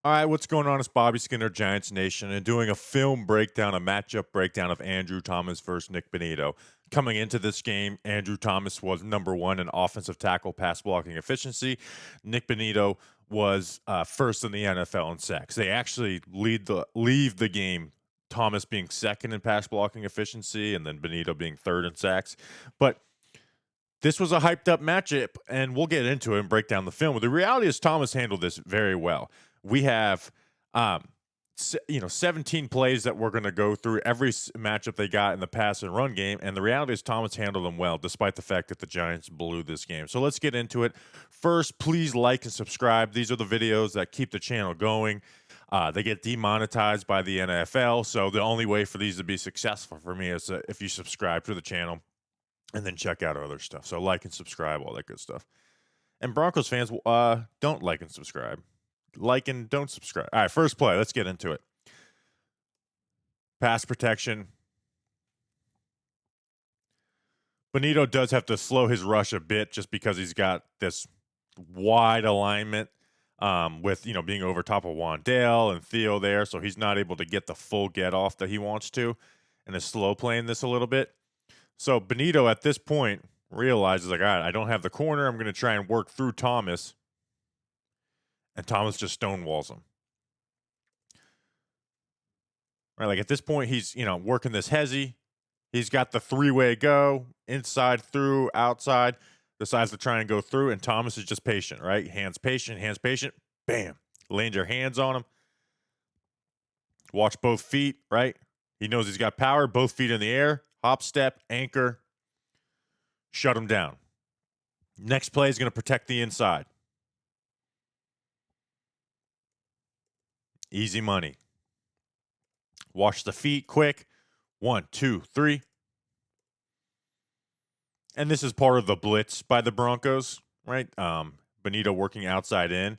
All right, what's going on? It's Bobby Skinner, Giants Nation, and doing a film breakdown, a matchup breakdown of Andrew Thomas versus Nik Bonitto. Coming into this game, Andrew Thomas was number one in offensive tackle pass blocking efficiency. Nik Bonitto was first in the NFL in sacks. They actually leave the game. Thomas being second in pass blocking efficiency, and then Bonitto being third in sacks. But this was a hyped up matchup, and we'll get into it and break down the film. But the reality is, Thomas handled this very well. We have, 17 plays that we're going to go through every matchup they got in the pass and run game. And the reality is, Thomas handled them well, despite the fact that the Giants blew this game. So let's get into it. First, please like and subscribe. These are the videos that keep the channel going. They get demonetized by the NFL. So the only way for these to be successful for me is if you subscribe to the channel and then check out our other stuff. So like and subscribe, all that good stuff. And Broncos fans, don't like and subscribe. Like and don't subscribe. All right, first play. Let's get into it. Pass protection. Bonitto does have to slow his rush a bit just because he's got this wide alignment with, being over top of Wandale and Theo there. So he's not able to get the full get off that he wants to and is slow playing this a little bit. So Bonitto at this point realizes, like, all right, I don't have the corner. I'm going to try and work through Thomas. And Thomas just stonewalls him. Right, like at this point, he's, working this hezzy. He's got the three-way go, inside, through, outside. Decides to try and go through, and Thomas is just patient, right? Hands patient, bam. Land your hands on him. Watch both feet, right? He knows he's got power, both feet in the air. Hop, step, anchor. Shut him down. Next play is going to protect the inside. Easy money. Watch the feet quick. 1, 2, 3. And this is part of the blitz by the Broncos, right? Bonitto working outside in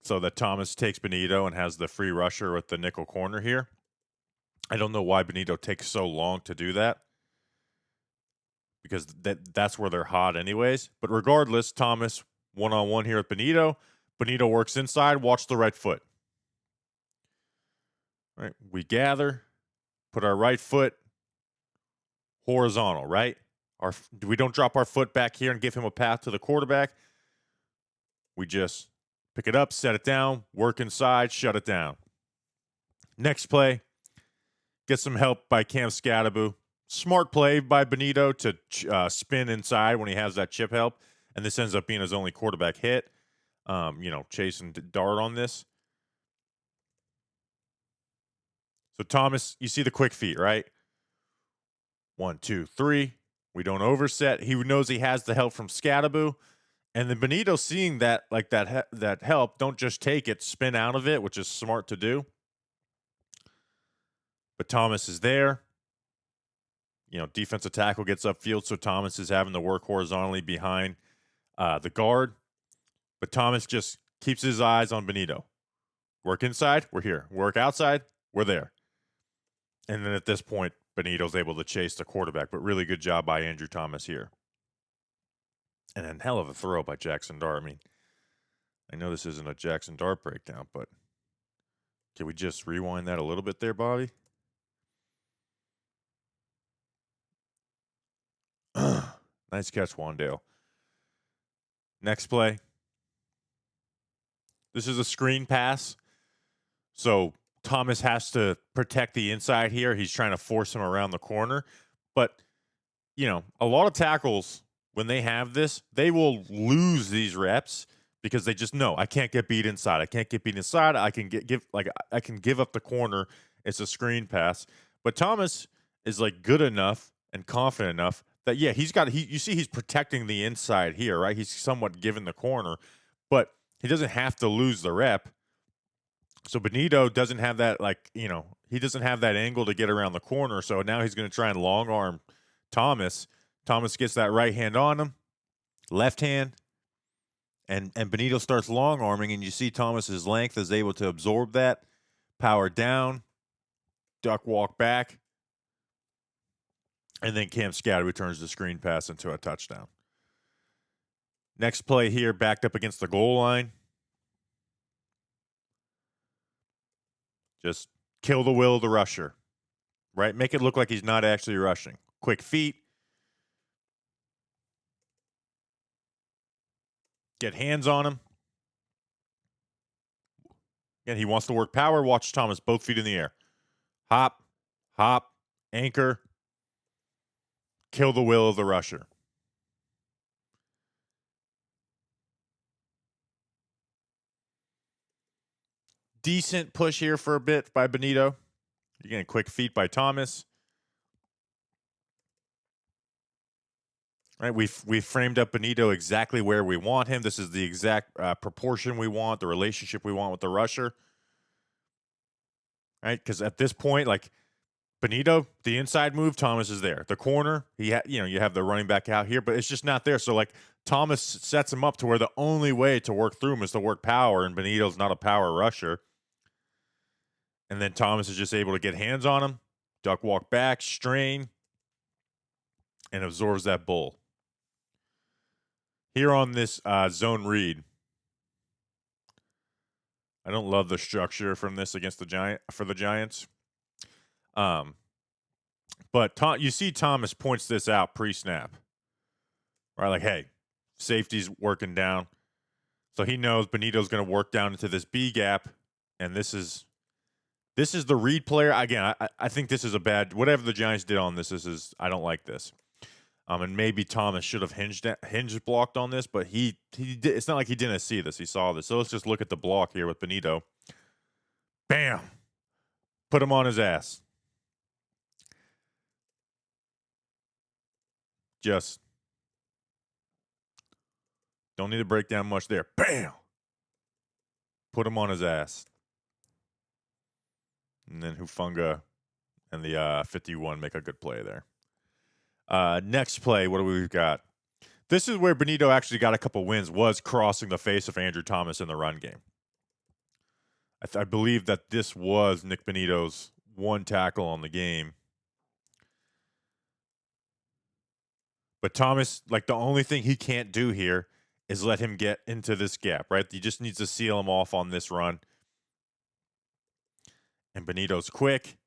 so that Thomas takes Bonitto and has the free rusher with the nickel corner here. I don't know why Bonitto takes so long to do that because that's where they're hot anyways. But regardless, Thomas one-on-one here with Bonitto. Bonitto works inside. Watch the right foot. Right, we gather, put our right foot horizontal, right? We don't drop our foot back here and give him a path to the quarterback. We just pick it up, set it down, work inside, shut it down. Next play, get some help by Cam Scatterbo. Smart play by Bonitto to spin inside when he has that chip help, and this ends up being his only quarterback hit. Chasing dart on this. So Thomas, you see the quick feet, right? 1, 2, 3. We don't overset. He knows he has the help from Scatterbo. And then Bonitto seeing that, like that help, don't just take it, spin out of it, which is smart to do. But Thomas is there. Defensive tackle gets upfield, so Thomas is having to work horizontally behind the guard. But Thomas just keeps his eyes on Bonitto. Work inside, we're here. Work outside, we're there. And then at this point, Bonitto's able to chase the quarterback, but really good job by Andrew Thomas here. And then hell of a throw by Jackson Dart. I mean, I know this isn't a Jackson Dart breakdown, but can we just rewind that a little bit there, Bobby? Nice catch, Wandale. Next play. This is a screen pass. So Thomas has to protect the inside here. He's trying to force him around the corner. But, a lot of tackles, when they have this, they will lose these reps because they just know I can't get beat inside. I can't get beat inside. I can I can give up the corner. It's a screen pass. But Thomas is good enough and confident enough that you see he's protecting the inside here, right? He's somewhat given the corner, but he doesn't have to lose the rep. So Bonitto doesn't have that, he doesn't have that angle to get around the corner. So now he's going to try and long arm Thomas. Thomas gets that right hand on him, left hand, and Bonitto starts long arming, and you see Thomas's length is able to absorb that, power down, duck walk back, and then Cam Scatterbo returns the screen pass into a touchdown. Next play here, backed up against the goal line. Just kill the will of the rusher, right? Make it look like he's not actually rushing. Quick feet. Get hands on him. Again, he wants to work power. Watch Thomas, both feet in the air. Hop, hop, anchor. Kill the will of the rusher. Decent push here for a bit by Bonitto. Again, quick feet by Thomas. Right, we've framed up Bonitto exactly where we want him. This is the exact proportion we want, the relationship we want with the rusher. Right, because at this point, like Bonitto, the inside move, Thomas is there. The corner, you have the running back out here, but it's just not there. So like Thomas sets him up to where the only way to work through him is to work power, and Bonitto's not a power rusher. And then Thomas is just able to get hands on him, duck walk back, strain, and absorbs that bull. Here on this zone read, I don't love the structure from this against the Giants. But you see Thomas points this out pre-snap. Right, like, hey, safety's working down. So he knows Bonitto's going to work down into this B gap, and this is the read player. Again, I think this is a bad, whatever the Giants did on this I don't like this. And maybe Thomas should have hinged blocked on this, but he did, it's not like he didn't see this. He saw this. So let's just look at the block here with Bonitto. Bam! Put him on his ass. Just don't need to break down much there. Bam! Put him on his ass. And then Hufanga and the 51 make a good play there. Next play, what do we got? This is where Bonitto actually got a couple wins, was crossing the face of Andrew Thomas in the run game. I believe that this was Nik Bonitto's one tackle on the game. But Thomas, like, the only thing he can't do here is let him get into this gap, right? He just needs to seal him off on this run. And Bonitto's quick.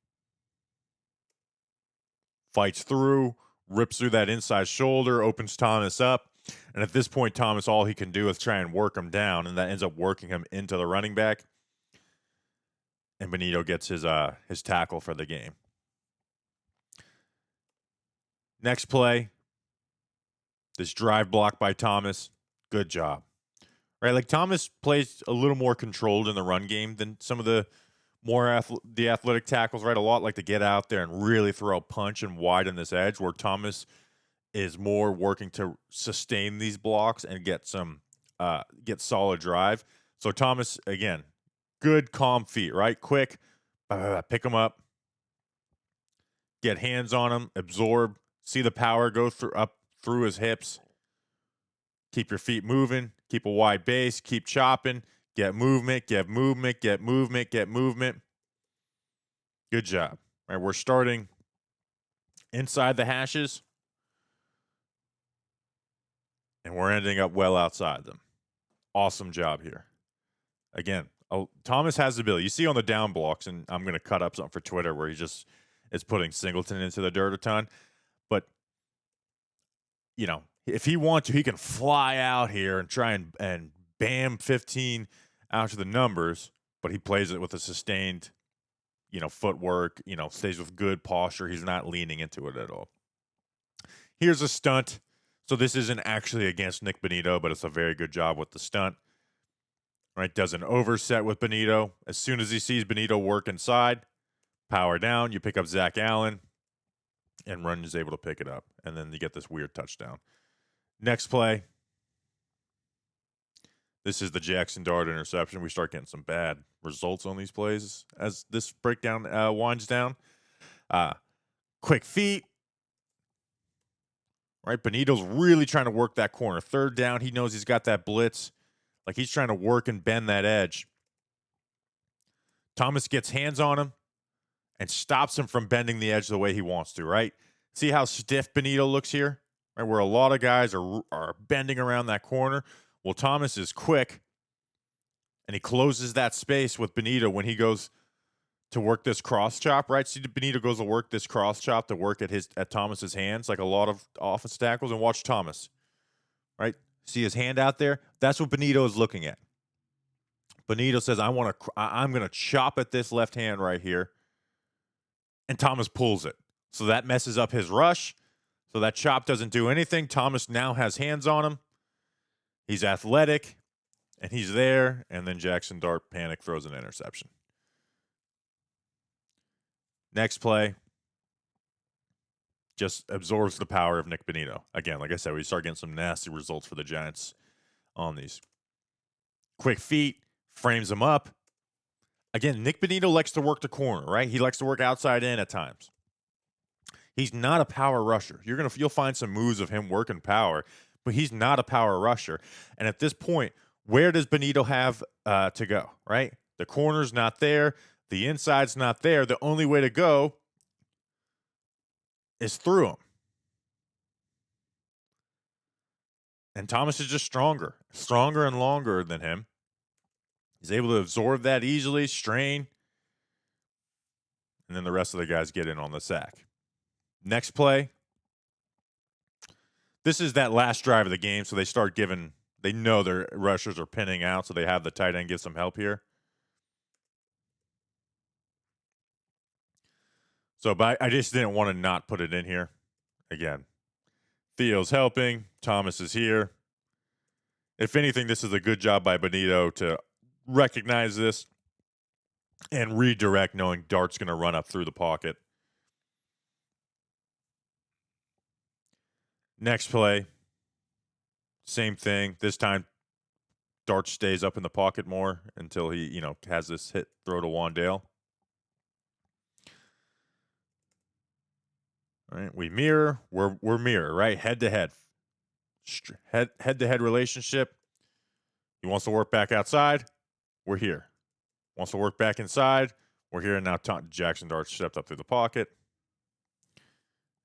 Fights through. Rips through that inside shoulder, opens Thomas up. And at this point, Thomas, all he can do is try and work him down, and that ends up working him into the running back. And Bonitto gets his tackle for the game. Next play, this drive block by Thomas. Good job. Right, like Thomas plays a little more controlled in the run game than some of the more the athletic tackles, right? A lot like to get out there and really throw a punch and widen this edge, where Thomas is more working to sustain these blocks and get solid drive. So Thomas, again, good calm feet, right? Quick, pick him up, get hands on him, absorb, see the power go through his hips. Keep your feet moving, keep a wide base, keep chopping. Get movement, get movement, get movement, get movement. Good job. All right, we're starting inside the hashes, and we're ending up well outside them. Awesome job here. Again, Thomas has the ability. You see on the down blocks, and I'm going to cut up something for Twitter where he just is putting Singleton into the dirt a ton. But, if he wants to, he can fly out here and try and bam 15 out to the numbers, but he plays it with a sustained, footwork, stays with good posture. He's not leaning into it at all. Here's a stunt. So this isn't actually against Nik Bonitto, but it's a very good job with the stunt. Right, does an overset with Bonitto. As soon as he sees Bonitto work inside, power down, you pick up Zach Allen, and Run is able to pick it up. And then you get this weird touchdown. Next play. This is the Jackson Dart interception. We start getting some bad results on these plays as this breakdown winds down. Quick feet. Right, Bonitto's really trying to work that corner. Third down, he knows he's got that blitz. Like, he's trying to work and bend that edge. Thomas gets hands on him and stops him from bending the edge the way he wants to, right? See how stiff Bonitto looks here? Right, where a lot of guys are bending around that corner. Well, Thomas is quick, and he closes that space with Bonitto when he goes to work this cross chop, right? See, Bonitto goes to work this cross chop to work at Thomas's hands, like a lot of offensive tackles. And watch Thomas, right? See his hand out there? That's what Bonitto is looking at. Bonitto says, I'm going to chop at this left hand right here. And Thomas pulls it. So that messes up his rush. So that chop doesn't do anything. Thomas now has hands on him. He's athletic. And he's there. And then Jackson Dart panic throws an interception. Next play. Just absorbs the power of Nik Bonitto. Again, like I said, we start getting some nasty results for the Giants on these. Quick feet. Frames him up. Again, Nik Bonitto likes to work the corner, right? He likes to work outside in at times. He's not a power rusher. You'll find some moves of him working power, but he's not a power rusher. And at this point, where does Bonitto have to go, right? The corner's not there. The inside's not there. The only way to go is through him. And Thomas is just stronger and longer than him. He's able to absorb that easily, strain, and then the rest of the guys get in on the sack. Next play. This is that last drive of the game, so they know their rushers are pinning out, so they have the tight end get some help here. So, but I just didn't want to not put it in here. Again, Theo's helping. Thomas is here. If anything, this is a good job by Bonitto to recognize this and redirect, knowing Dart's going to run up through the pocket. Next play, same thing. This time, Dart stays up in the pocket more until he, has this hit throw to Wandale. All right, we mirror. We're mirror, right? Head to head. Head to head relationship. He wants to work back outside. We're here. Wants to work back inside. We're here. And now Jackson Dart stepped up through the pocket.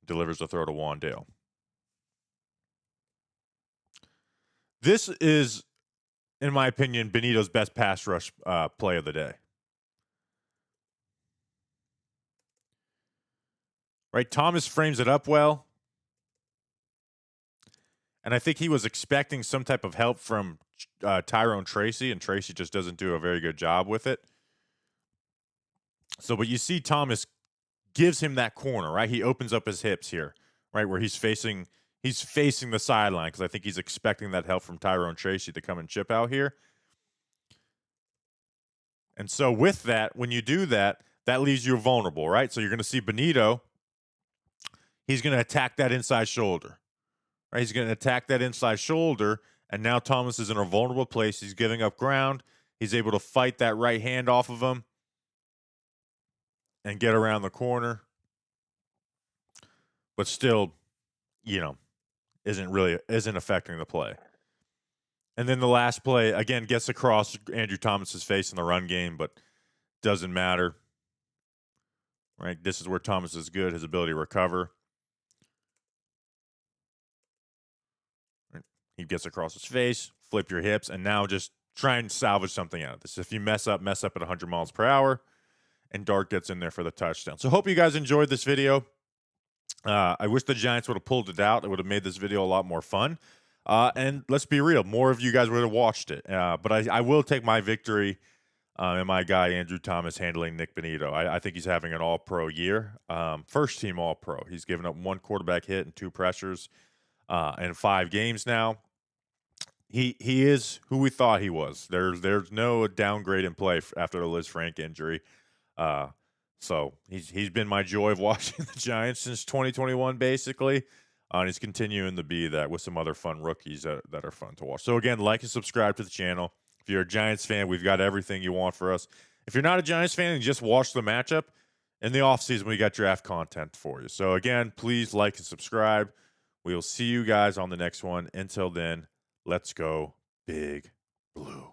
Delivers the throw to Wandale. This is, in my opinion, Bonitto's best pass rush play of the day. Right? Thomas frames it up well. And I think he was expecting some type of help from Tyrone Tracy, and Tracy just doesn't do a very good job with it. So, but you see Thomas gives him that corner, right? He opens up his hips here, right, where he's facing the sideline, because I think he's expecting that help from Tyrone Tracy to come and chip out here. And so with that, when you do that, that leaves you vulnerable, right? So you're going to see Bonitto. He's going to attack that inside shoulder. Right, he's going to attack that inside shoulder, and now Thomas is in a vulnerable place. He's giving up ground. He's able to fight that right hand off of him and get around the corner, but still, isn't affecting the play. And then the last play, again, gets across Andrew Thomas's face in the run game, but doesn't matter. Right, this is where Thomas is good, his ability to recover. He gets across his face, flip your hips, and now just try and salvage something out of this. If you mess up at 100 miles per hour, and Dart gets in there for the touchdown. So hope you guys enjoyed this video. I wish the Giants would have pulled it out. It would have made this video a lot more fun. And let's be real, more of you guys would have watched it. But I will take my victory in my guy Andrew Thomas handling Nik Bonitto. I think he's having an all-pro year. First team all-pro. He's given up 1 quarterback hit and 2 pressures in 5 games now. He is who we thought he was. There's no downgrade in play after the Liz Frank injury. So he's been my joy of watching the Giants since 2021, basically. And he's continuing to be that with some other fun rookies that are fun to watch. So again, like and subscribe to the channel. If you're a Giants fan, we've got everything you want for us. If you're not a Giants fan and just watch the matchup, in the offseason, we got draft content for you. So again, please like and subscribe. We will see you guys on the next one. Until then, let's go Big Blue.